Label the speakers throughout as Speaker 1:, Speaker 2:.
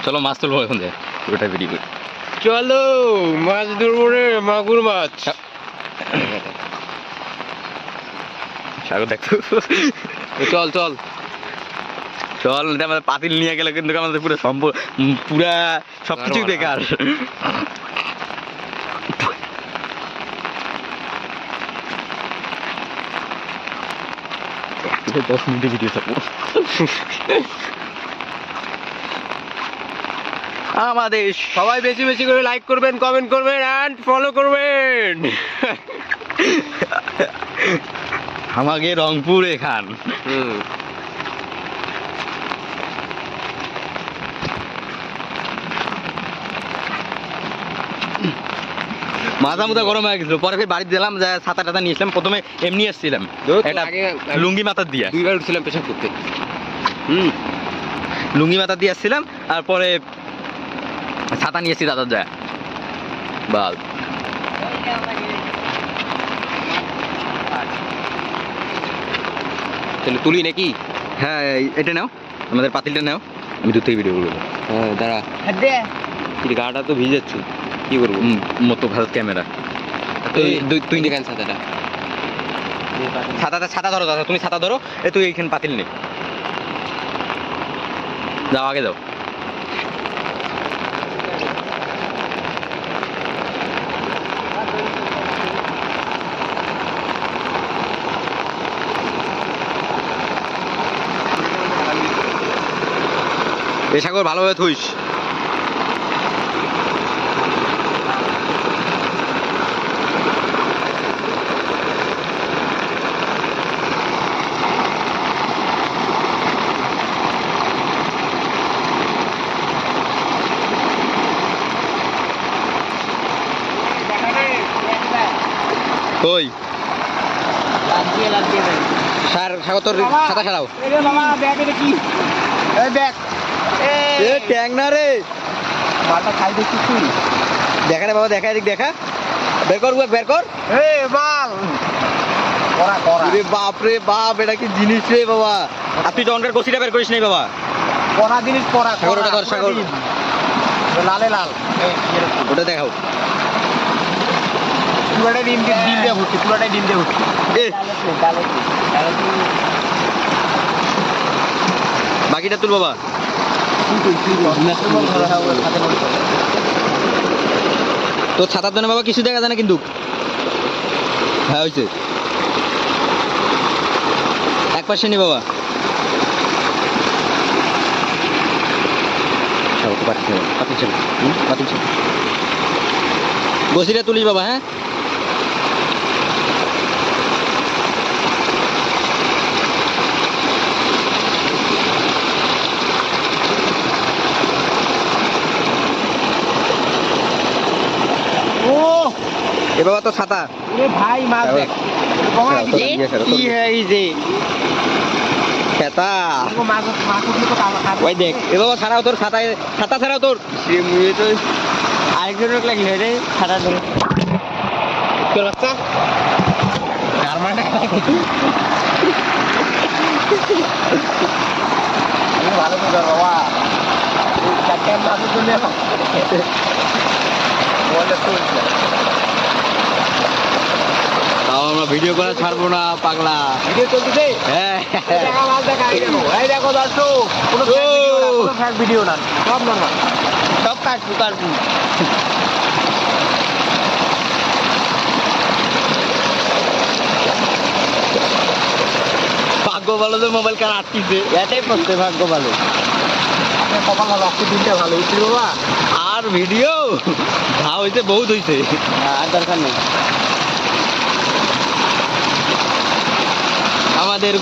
Speaker 1: চলো মাছ তুলবো এখন থেকে পুরোটা ভিডিও করি।
Speaker 2: চলো মাছ ধরবো রে, মাগুর মাছ।
Speaker 1: সাগর দেখতো
Speaker 2: চল চল
Speaker 1: চল, আমাদের পাতিল নিয়ে গেলে কিন্তু আমাদের পুরো পুরা সবকিছু বেকার। 10 মিনিটে ভিডিও থাকবো। আমাদের
Speaker 2: সবাই বেশি বেশি করে লাইক করবেন, কমেন্ট করবেন এন্ড ফলো করবেন।
Speaker 1: আমাকে রংপুর এখান মাথা মুথা গরম হয়ে গেছিল, পরে বাড়িতে দিলাম যা ছাতা টাতা নিয়েছিলাম। প্রথমে এমনি আসছিলাম একটা লুঙ্গি মাথা দিয়া,
Speaker 2: 2 বার উঠছিলাম পেশাব করতে।
Speaker 1: লুঙ্গি মাথা দিয়ে আসছিলাম, আর পরে ছাতা নিয়েছি দাদার যায় বাল।
Speaker 2: তাহলে তুলি নাকি?
Speaker 1: হ্যাঁ এটা নাও, আমাদের পাতিলটা নাও, আমি দূর থেকে ভিডিও করবো।
Speaker 2: হ্যাঁ দাঁড়া, গাটা তো ভিজাচ্ছি, কি করবো?
Speaker 1: মতো ভারত ক্যামেরা।
Speaker 2: তুই দেখান ছাতাটা।
Speaker 1: ছাতা ধরো দাদা, তুমি ছাতা ধরো, তুই এইখানে পাতিল নেই, যাও আগে যাও। এ সাগর ভালোভাবে থুইস। কই সাগর তোর ছাতা ছাড়াও। ট্যাং না রে,
Speaker 2: মালটা খাই দেখছিস তুই?
Speaker 1: দেখা রে বাবা, দেখা এদিক দেখা, বের কর বের কর।
Speaker 2: মাল করা করা,
Speaker 1: রে বাপ রে বাপ, এটা কি জিনিস রে বাবা। আর তুই টঙ্কার কষিটা বের করিস নাই বাবা,
Speaker 2: করা জিনিস করা।
Speaker 1: সাগর ওটা ধর, সাগর
Speaker 2: লালে লাল,
Speaker 1: ওটা দেখাও।
Speaker 2: পুরোটাই ডিম দিয়ে ভর্তি, পুরোটাই ডিম দিয়ে ভর্তি।
Speaker 1: বাকিটা তুল বাবা। তোর ছাতার জন্য বাবা কিছু দেখা যায় না কিন্তু। হ্যাঁ হয়েছে, এক পাশে নি বাবা। বসিটা তুলিস বাবা। হ্যাঁ এ বাবা তো ছাতা।
Speaker 2: ভাই মাছ দেখ কি হয় যে
Speaker 1: ছাতা,
Speaker 2: মাছ
Speaker 1: ওই দেখ এ বাবা ছাড়াও তোর ছাতা, ছাতা ছাড়াও তোর।
Speaker 2: তো আরেকজন লাগি রে ছাড়া ধরে চল বাচ্চা ভালো করে ধর বাবা, চারটে মাছের জন্য
Speaker 1: তাও আমরা ভিডিও করে ছাড়বো না পাগলা।
Speaker 2: ভিডিও চলতেছে।
Speaker 1: হ্যাঁ
Speaker 2: মাছ দেখা, এই দেখো দর্শক, কোনো ফ্যাক ভিডিও না, সব নর্মাল, সব কাটবো
Speaker 1: ভাগ্য ভালো যে মোবাইল কার আটকিছে,
Speaker 2: এটাই পড়তে ভাগ্য ভালো। কপাল ভালো, আজকে দিনটা ভালো হয়েছিল বাবা।
Speaker 1: আর ভিডিও যা হয়েছে বহুত হয়েছে,
Speaker 2: আর দরকার নেই।
Speaker 1: আমাদের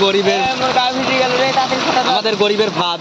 Speaker 1: গরিবের ভাত।